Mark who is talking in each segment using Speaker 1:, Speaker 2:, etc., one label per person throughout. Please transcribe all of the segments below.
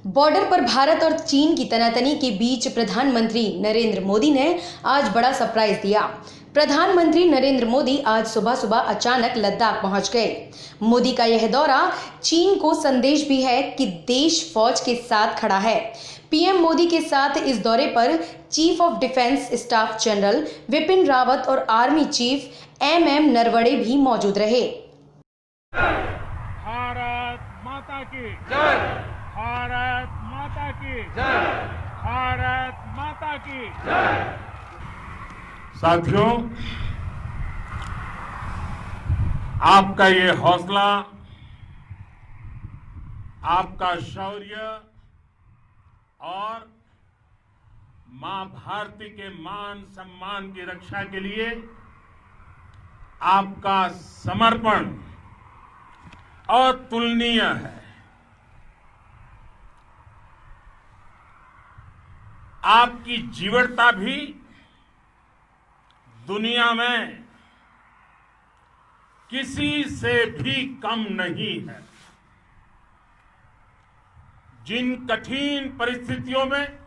Speaker 1: Border पर भारत और चीन की तनातनी के बीच प्रधानमंत्री नरेंद्र मोदी ने आज बड़ा सरप्राइज दिया। प्रधानमंत्री नरेंद्र मोदी आज सुबह सुबह अचानक लद्दाख पहुंच गए। मोदी का यह दौरा चीन को संदेश भी है कि देश फौज के साथ खड़ा है। पीएम मोदी के साथ इस दौरे पर chief of defence staff general Vipin Rawat और आर्मी चीफ एमएम नरवणे भी मौजूद रहे।
Speaker 2: भारत माता की जय, भारत माता की जय, भारत माता की जय। साथियों, आपका ये हौसला, आपका शौर्य और मां भारती के मान सम्मान की रक्षा के लिए आपका समर्पण अतुलनीय है। आपकी जीवटता भी दुनिया में किसी से भी कम नहीं है। जिन कठिन परिस्थितियों में,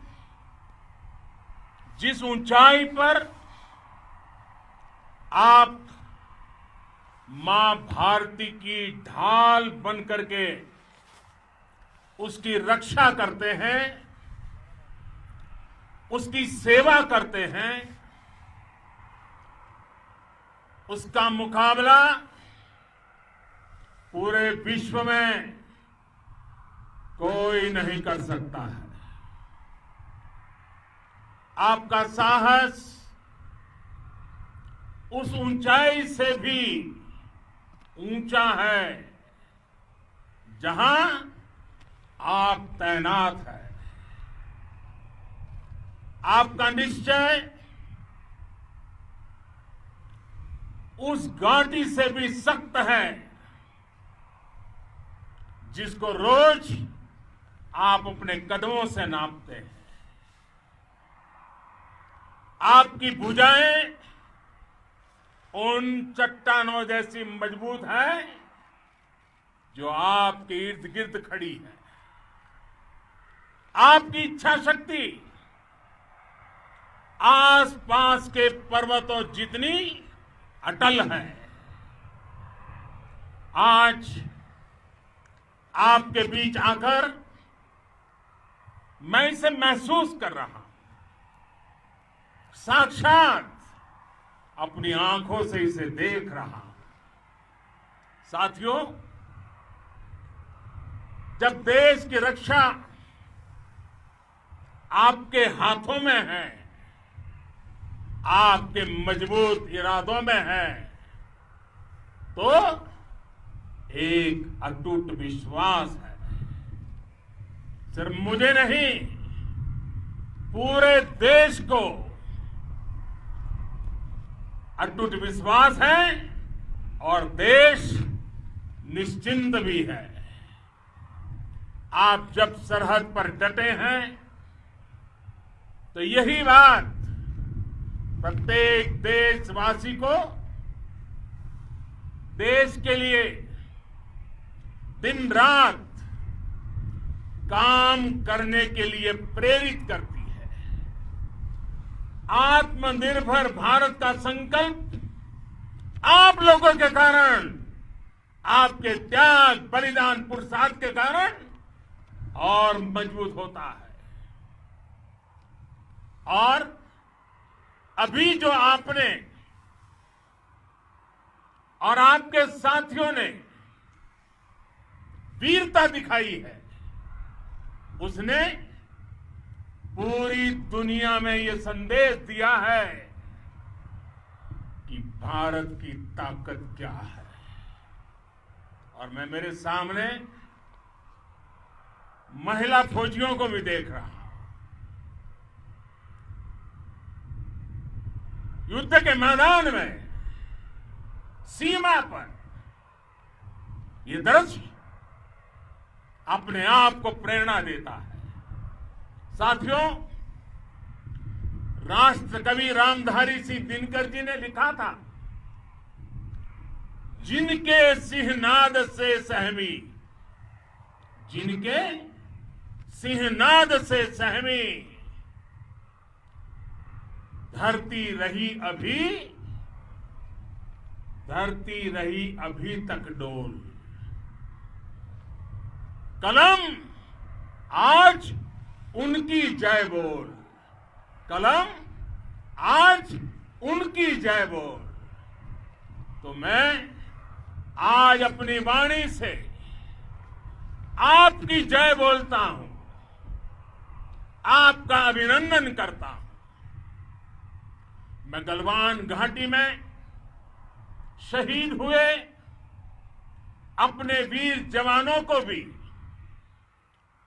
Speaker 2: जिस ऊंचाई पर आप मां भारती की ढाल बन करके उसकी रक्षा करते हैं, उसकी सेवा करते हैं, उसका मुकाबला पूरे विश्व में कोई नहीं कर सकता है। आपका साहस उस ऊंचाई से भी ऊंचा है जहां आप तैनात हैं। आपका निश्चय उस घाटी से भी सख्त है जिसको रोज आप अपने कदमों से नापते हैं। आपकी भुजाएं उन चट्टानों जैसी मजबूत है जो आपके इर्द गिर्द खड़ी है। आपकी इच्छा शक्ति आसपास के पर्वतों जितनी अटल है। आज आपके बीच आकर मैं इसे महसूस कर रहा हूं, साक्षात अपनी आंखों से इसे देख रहा हूं। साथियों, जब देश की रक्षा आपके हाथों में है, आपके मजबूत इरादों में है, तो एक अटूट विश्वास है। सिर्फ मुझे नहीं, पूरे देश को अटूट विश्वास है और देश निश्चिंत भी है। आप जब सरहद पर डटे हैं तो यही बात प्रत्येक देशवासी को देश के लिए दिन रात काम करने के लिए प्रेरित करती है। आत्मनिर्भर भारत का संकल्प आप लोगों के कारण, आपके त्याग, बलिदान, पुरुषार्थ के कारण और मजबूत होता है। और अभी जो आपने और आपके साथियों ने वीरता दिखाई है, उसने पूरी दुनिया में यह संदेश दिया है कि भारत की ताकत क्या है। और मैं मेरे सामने महिला फौजियों को भी देख रहा हूं। युद्ध के मैदान में, सीमा पर, यह दृश्य अपने आप को प्रेरणा देता है। साथियों, राष्ट्रकवि रामधारी सिंह दिनकर जी ने लिखा था, जिनके सिंहनाद से सहमी, जिनके सिंहनाद से सहमी धरती रही अभी तक डोल। कलम आज उनकी जय बोल, कलम आज उनकी जय बोल। तो मैं आज अपनी वाणी से आपकी जय बोलता हूं, आपका अभिनंदन करता हूं। मैं गलवान घाटी में शहीद हुए अपने वीर जवानों को भी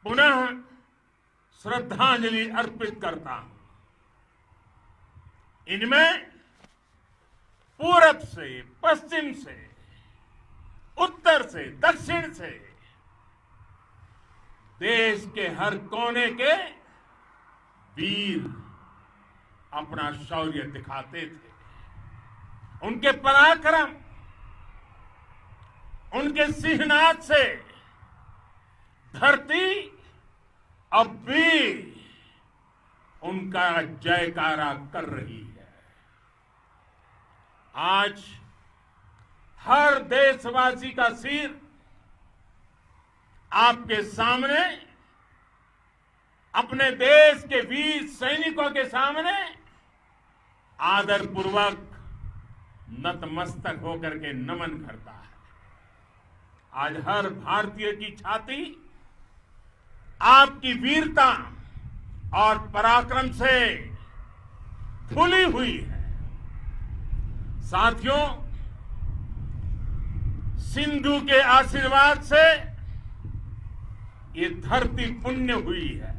Speaker 2: पुनः श्रद्धांजलि अर्पित करता हूं। इनमें पूरब से, पश्चिम से, उत्तर से, दक्षिण से देश के हर कोने के वीर अपना शौर्य दिखाते थे। उनके पराक्रम, उनके सिंहनाद से धरती अब भी उनका जयकारा कर रही है। आज हर देशवासी का सिर आपके सामने, अपने देश के वीर सैनिकों के सामने आदरपूर्वक नतमस्तक होकर के नमन करता है। आज हर भारतीय की छाती आपकी वीरता और पराक्रम से फूली हुई है। साथियों, सिंधु के आशीर्वाद से ये धरती पुण्य हुई है।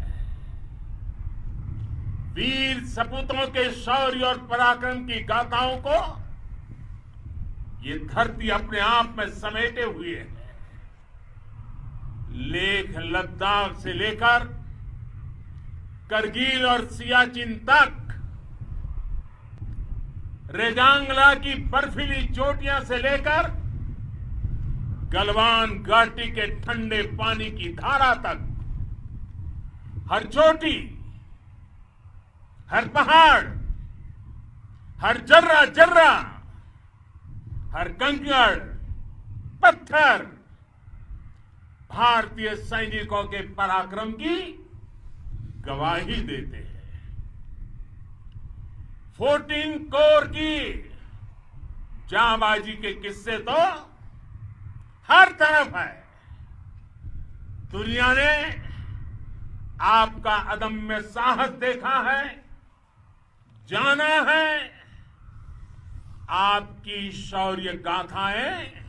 Speaker 2: वीर सपूतों के शौर्य और पराक्रम की गाथाओं को ये धरती अपने आप में समेटे हुए है। लेह लद्दाख से लेकर करगिल और सियाचिन तक, रेजांगला की बर्फीली चोटियां से लेकर गलवान घाटी के ठंडे पानी की धारा तक, हर चोटी, हर पहाड़, हर जर्रा जर्रा, हर कंकड़ पत्थर भारतीय सैनिकों के पराक्रम की गवाही देते हैं। 14 कोर की जांबाजी के किस्से तो हर तरफ है। दुनिया ने आपका अदम्य साहस देखा है, जाना है। आपकी शौर्य गाथाएं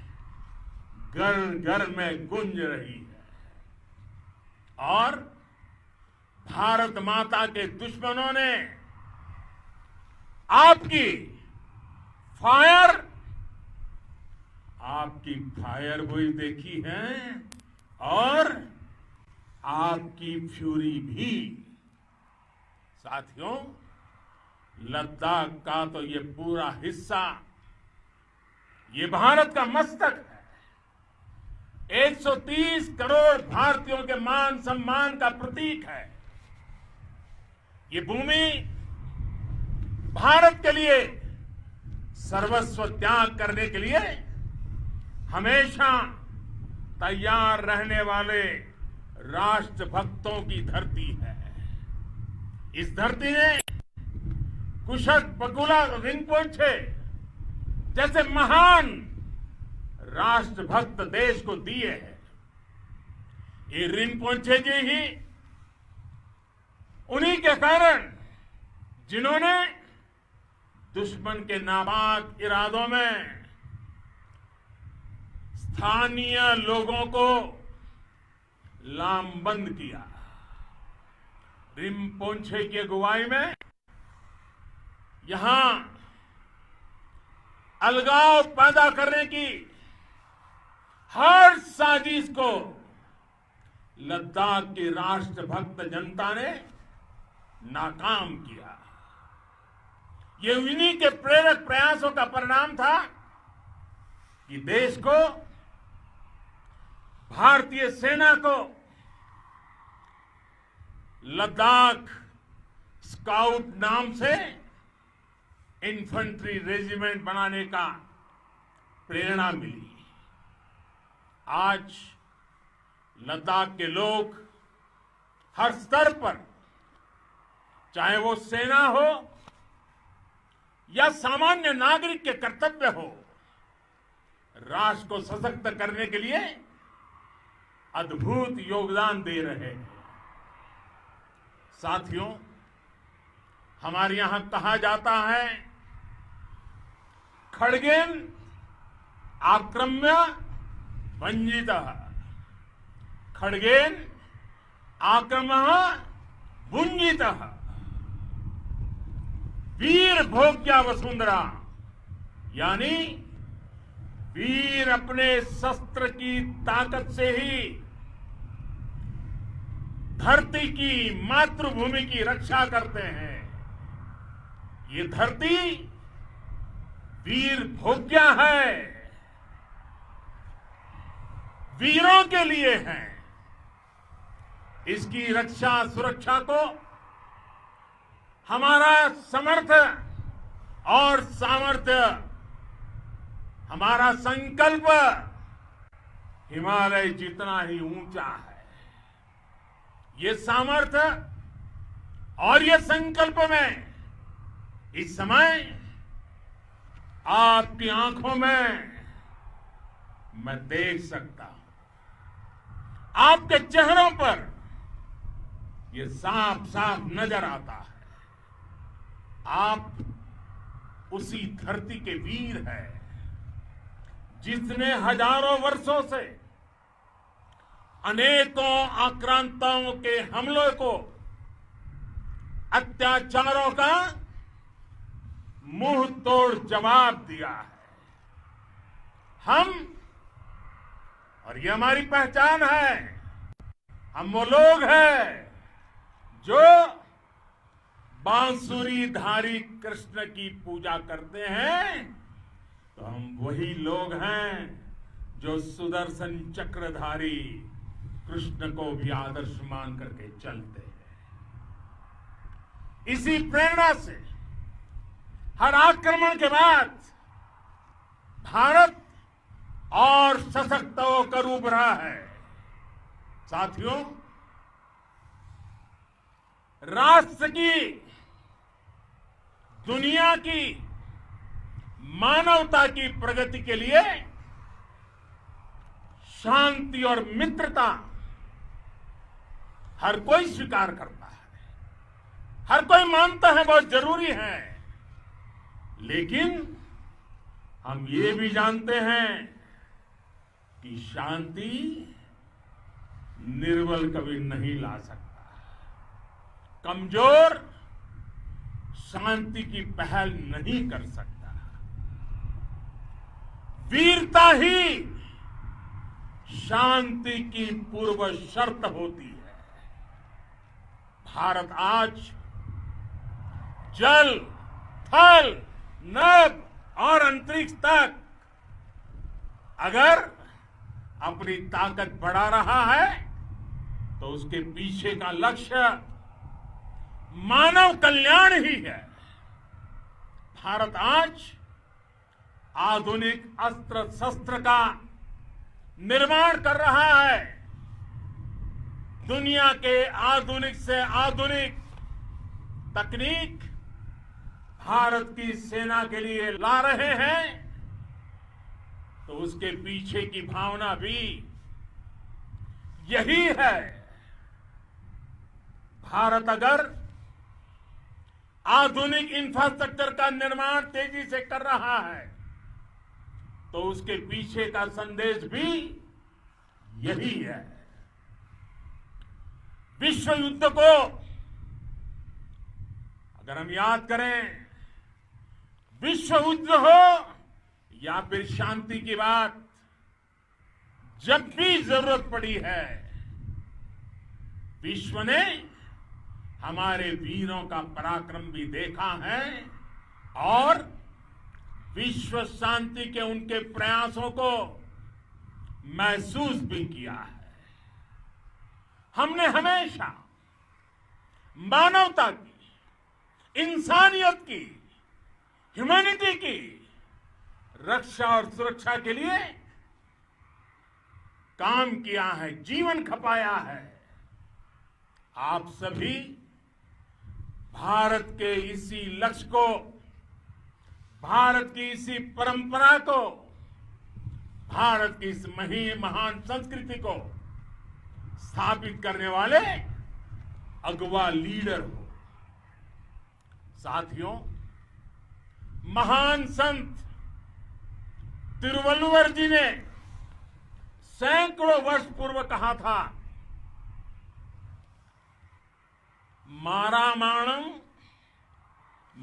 Speaker 2: घर घर में गूंज रही है और भारत माता के दुश्मनों ने आपकी फायर हुई देखी है और आपकी फ्यूरी भी। साथियों, लद्दाख का तो ये पूरा हिस्सा ये भारत का मस्तक है। 130 करोड़ भारतीयों के मान सम्मान का प्रतीक है। ये भूमि भारत के लिए सर्वस्व त्याग करने के लिए हमेशा तैयार रहने वाले राष्ट्रभक्तों की धरती है। इस धरती ने कुशक बकुला रिनपोंछे जैसे महान राष्ट्रभक्त देश को दिए हैं। ये रिनपोंछे जी ही उन्हीं के कारण जिन्होंने दुश्मन के नापाक इरादों में स्थानीय लोगों को लामबंद किया। रिनपोंछे की अगुवाई में यहां अलगाव पैदा करने की हर साजिश को लद्दाख की राष्ट्रभक्त जनता ने नाकाम किया। ये उन्हीं के प्रेरक प्रयासों का परिणाम था कि देश को, भारतीय सेना को लद्दाख स्काउट नाम से इन्फेंट्री रेजिमेंट बनाने का प्रेरणा मिली। आज लद्दाख के लोग हर स्तर पर, चाहे वो सेना हो या सामान्य नागरिक के कर्तव्य हो, राष्ट्र को सशक्त करने के लिए अद्भुत योगदान दे रहे हैं। साथियों, हमारे यहां कहा जाता है, खड्गेन आक्रम्य भंजितः, खड्गेन आक्रम्य भुंजितः, वीर भोग्या वसुंधरा, यानी वीर अपने शस्त्र की ताकत से ही धरती की, मातृभूमि की रक्षा करते हैं। ये धरती वीर भोग्या है, वीरों के लिए है। इसकी रक्षा सुरक्षा को हमारा समर्थ और सामर्थ्य, हमारा संकल्प हिमालय जितना ही ऊंचा है। ये सामर्थ्य और ये संकल्प में इस समय आपकी आंखों में मैं देख सकता हूं, आपके चेहरों पर ये साफ साफ नजर आता है। आप उसी धरती के वीर हैं जिसने हजारों वर्षों से अनेकों आक्रांताओं के हमलों को, अत्याचारों का मुंह तोड़ जवाब दिया है। हम, और ये हमारी पहचान है, हम वो लोग हैं जो बांसुरीधारी कृष्ण की पूजा करते हैं, तो हम वही लोग हैं जो सुदर्शन चक्रधारी कृष्ण को भी आदर्श मान करके चलते हैं। इसी प्रेरणा से हर आक्रमण के बाद भारत और सशक्त होकर उभरा है। साथियों, राष्ट्र की, दुनिया की, मानवता की प्रगति के लिए शांति और मित्रता हर कोई स्वीकार करता है, हर कोई मानता है बहुत जरूरी है। लेकिन हम ये भी जानते हैं कि शांति निर्बल कभी नहीं ला सकता। कमजोर शांति की पहल नहीं कर सकता। वीरता ही शांति की पूर्व शर्त होती है। भारत आज जल, थल, नभ और अंतरिक्ष तक अगर अपनी ताकत बढ़ा रहा है तो उसके पीछे का लक्ष्य मानव कल्याण ही है। भारत आज आधुनिक अस्त्र शस्त्र का निर्माण कर रहा है। दुनिया के आधुनिक से आधुनिक तकनीक भारत की सेना के लिए ला रहे हैं, तो उसके पीछे की भावना भी यही है। भारत अगर आधुनिक इंफ्रास्ट्रक्चर का निर्माण तेजी से कर रहा है तो उसके पीछे का संदेश भी यही है। विश्व युद्ध को अगर हम याद करें, विश्व युद्ध हो या फिर शांति की बात, जब भी जरूरत पड़ी है, विश्व ने हमारे वीरों का पराक्रम भी देखा है और विश्व शांति के उनके प्रयासों को महसूस भी किया है। हमने हमेशा मानवता की, इंसानियत की, ह्यूमैनिटी की रक्षा और सुरक्षा के लिए काम किया है, जीवन खपाया है। आप सभी भारत के इसी लक्ष्य को, भारत की इसी परंपरा को, भारत की इस महान संस्कृति को स्थापित करने वाले अगवा लीडर हो। साथियों, महान संत तिरुवल्लुवर जी ने सैकड़ों वर्ष पूर्व कहा था, मारामाणम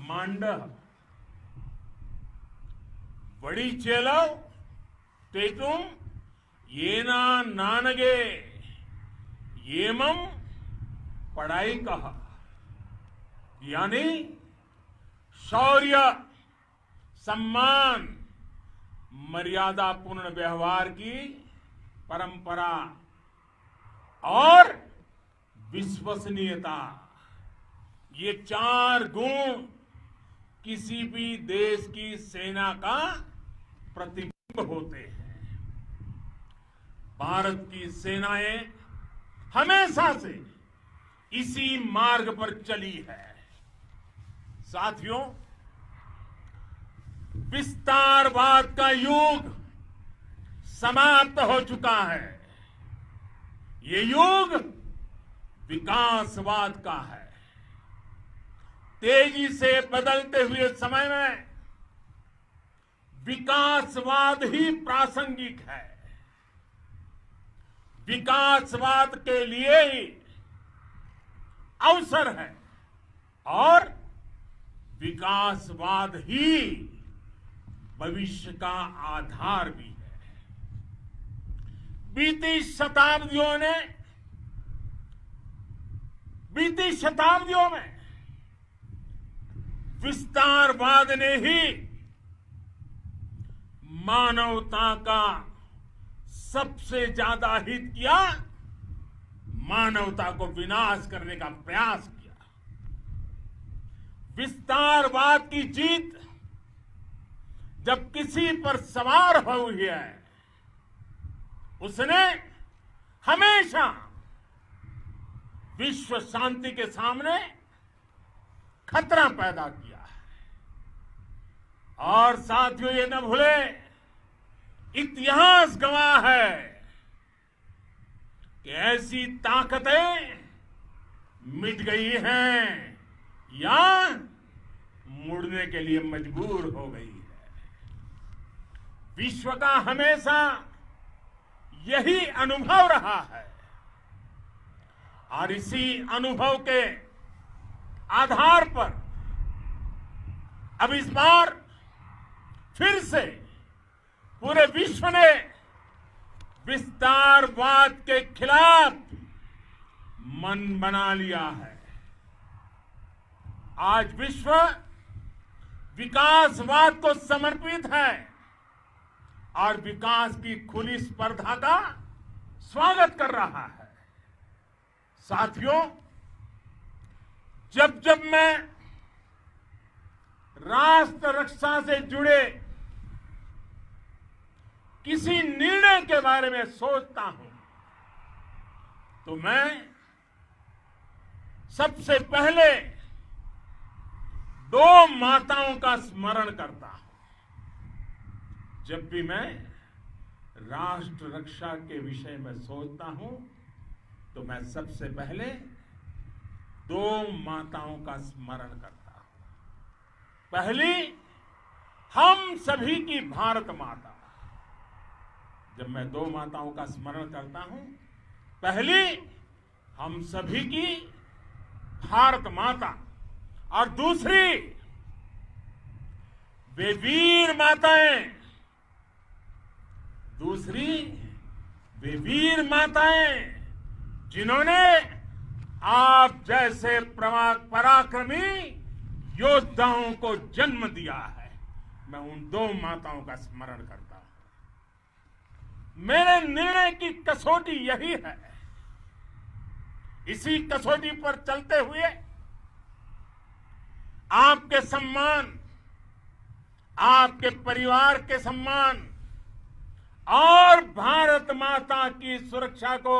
Speaker 2: मांडह वड़ी चेलव तेतुम येना नानगे येमम पढ़ाई कहा। यानी शौर्य, सम्मान, मर्यादा पूर्ण व्यवहार की परंपरा और विश्वसनीयता, ये चार गुण किसी भी देश की सेना का प्रतिबिंब होते हैं। भारत की सेनाएं हमेशा से इसी मार्ग पर चली है। साथियों, विस्तारवाद का युग समाप्त हो चुका है। ये युग विकासवाद का है। तेजी से बदलते हुए समय में विकासवाद ही प्रासंगिक है। विकासवाद के लिए ही अवसर है और विकासवाद ही भविष्य का आधार भी है। बीती शताब्दियों में विस्तारवाद ने ही मानवता का सबसे ज्यादा हित किया, मानवता को विनाश करने का प्रयास किया। विस्तारवाद की जीत जब किसी पर सवार हुई है, उसने हमेशा विश्व शांति के सामने खतरा पैदा किया है। और साथियों, ये न भूले, इतिहास गवाह है कि ऐसी ताकतें मिट गई हैं या मुड़ने के लिए मजबूर हो गई है। विश्व का हमेशा यही अनुभव रहा है और इसी अनुभव के आधार पर अब इस बार फिर से पूरे विश्व ने विस्तारवाद के खिलाफ मन बना लिया है। आज विश्व विकासवाद को समर्पित है और विकास की खुली स्पर्धा का स्वागत कर रहा है। साथियों, जब जब मैं राष्ट्र रक्षा से जुड़े किसी निर्णय के बारे में सोचता हूं तो मैं सबसे पहले दो माताओं का स्मरण करता हूं। जब भी मैं राष्ट्र रक्षा के विषय में सोचता हूं तो मैं सबसे पहले दो माताओं का स्मरण करता हूं। पहली, हम सभी की भारत माता। जब मैं दो माताओं का स्मरण करता हूं, पहली हम सभी की भारत माता और दूसरी वे वीर माताएं, जिन्होंने आप जैसे पराक्रमी योद्धाओं को जन्म दिया है। मैं उन दो माताओं का स्मरण करता हूं। मेरे निर्णय की कसौटी यही है, इसी कसौटी पर चलते हुए आपके सम्मान, आपके परिवार के सम्मान और भारत माता की सुरक्षा को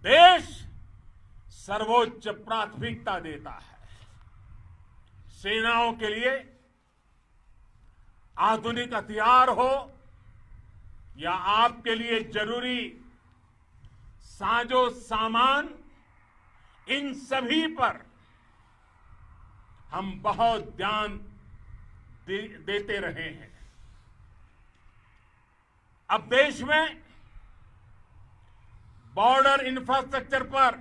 Speaker 2: देश सर्वोच्च प्राथमिकता देता है। सेनाओं के लिए आधुनिक हथियार हो या आपके लिए जरूरी साजो सामान, इन सभी पर हम बहुत ध्यान देते रहे हैं। अब देश में बॉर्डर इंफ्रास्ट्रक्चर पर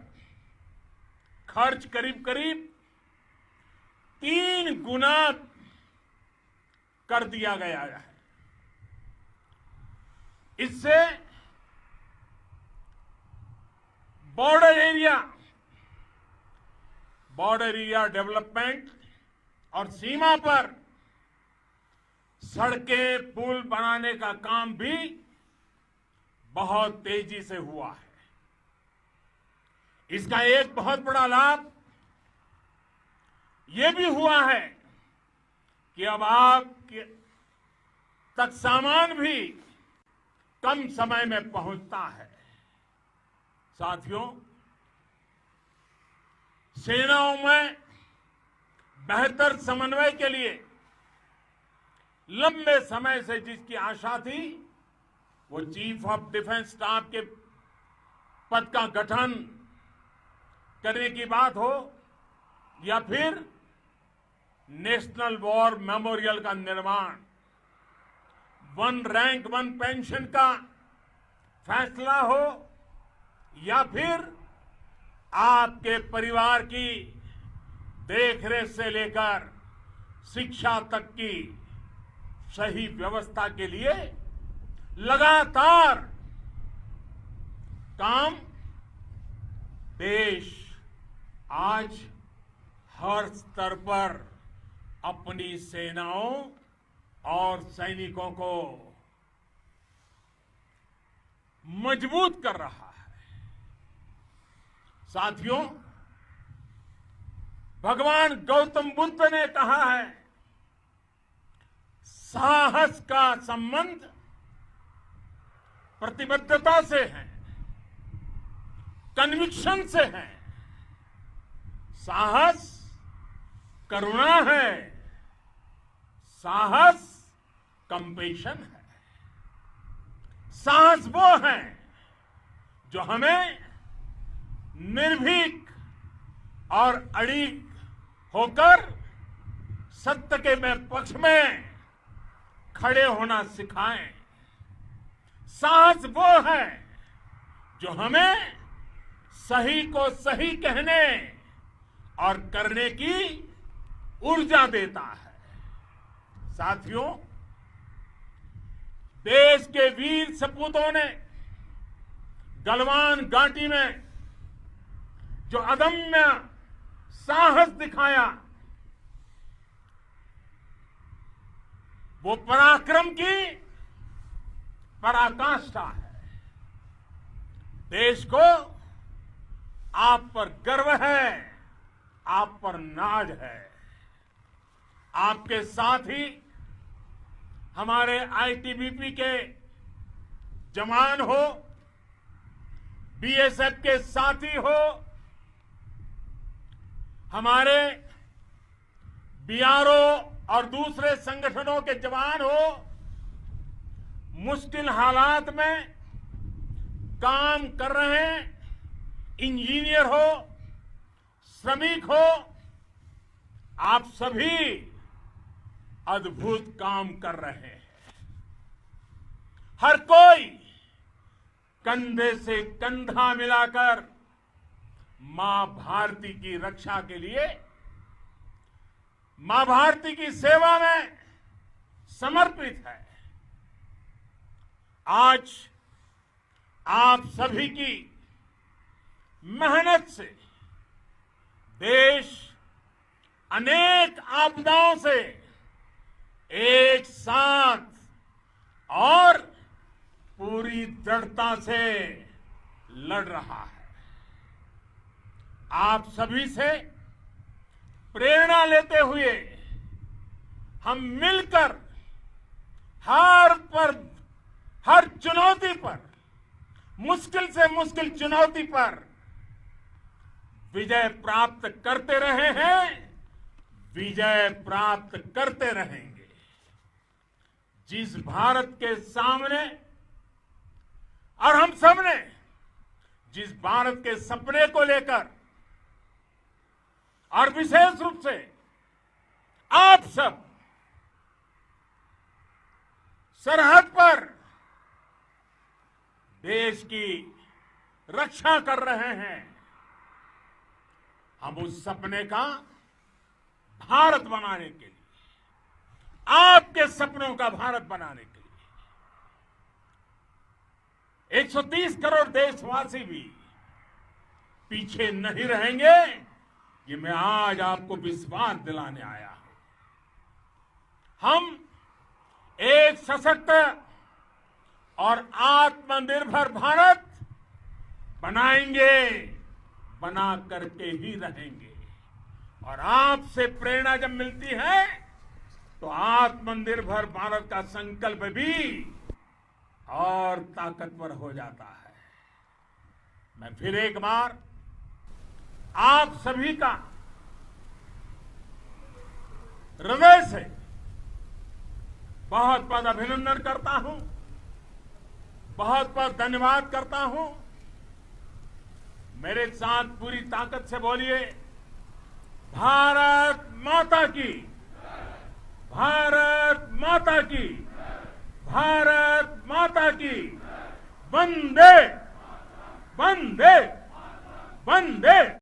Speaker 2: खर्च करीब करीब 3 गुना कर दिया गया है। इससे बॉर्डर एरिया डेवलपमेंट और सीमा पर सड़कें, पुल बनाने का काम भी बहुत तेजी से हुआ है। इसका एक बहुत बड़ा लाभ यह भी हुआ है कि अब आप तक सामान भी कम समय में पहुंचता है। साथियों, सेनाओं में बेहतर समन्वय के लिए लंबे समय से जिसकी आशा थी, वो चीफ ऑफ डिफेंस स्टाफ के पद का गठन करने की बात हो या फिर नेशनल वॉर मेमोरियल का निर्माण, 1 रैंक 1 पेंशन का फैसला हो या फिर आपके परिवार की देखरेख से लेकर शिक्षा तक की सही व्यवस्था के लिए लगातार काम देश आज हर स्तर पर अपनी सेनाओं और सैनिकों को मजबूत कर रहा है। साथियों, भगवान गौतम बुद्ध ने कहा है, साहस का संबंध प्रतिबद्धता से है, कन्विक्शन से है। साहस करुणा है, साहस कंपेशन है। साहस वो है जो हमें निर्भीक और अड़िग होकर सत्य के पक्ष में खड़े होना सिखाएं। साहस वो है जो हमें सही को सही कहने और करने की ऊर्जा देता है। साथियों, देश के वीर सपूतों ने गलवान घाटी में जो अदम्य साहस दिखाया, वो पराक्रम की पराकाष्ठा है। देश को आप पर गर्व है, आप पर नाज है। आपके साथ ही हमारे आईटीबीपी के जवान हो, बीएसएफ के साथी हो, हमारे बीआरओ और दूसरे संगठनों के जवान हो, मुश्किल हालात में काम कर रहे इंजीनियर हो, श्रमिक हो, आप सभी अद्भुत काम कर रहे हैं। हर कोई कंधे से कंधा मिलाकर मां भारती की रक्षा के लिए, मां भारती की सेवा में समर्पित है। आज आप सभी की मेहनत से देश अनेक आपदाओं से एक साथ और पूरी दृढ़ता से लड़ रहा है। आप सभी से प्रेरणा लेते हुए हम मिलकर हर चुनौती पर, मुश्किल से मुश्किल चुनौती पर विजय प्राप्त करते रहे हैं, विजय प्राप्त करते रहेंगे। जिस भारत के सामने और हम सबने जिस भारत के सपने को लेकर और विशेष रूप से आप सब सरहद पर देश की रक्षा कर रहे हैं, हम उस सपने का भारत बनाने के लिए, आपके सपनों का भारत बनाने के लिए 130 करोड़ देशवासी भी पीछे नहीं रहेंगे, ये मैं आज आपको विश्वास दिलाने आया हूं। हम एक सशक्त और आत्मनिर्भर भारत बनाएंगे, बना करके ही रहेंगे। और आपसे प्रेरणा जब मिलती है तो आत्मनिर्भर भारत का संकल्प भी और ताकतवर हो जाता है। मैं फिर एक बार आप सभी का हृदय से बहुत बहुत अभिनंदन करता हूं, बहुत बहुत धन्यवाद करता हूं। मेरे साथ पूरी ताकत से बोलिए, भारत माता की, भारत माता की, भारत माता की, वंदे वंदे वंदे।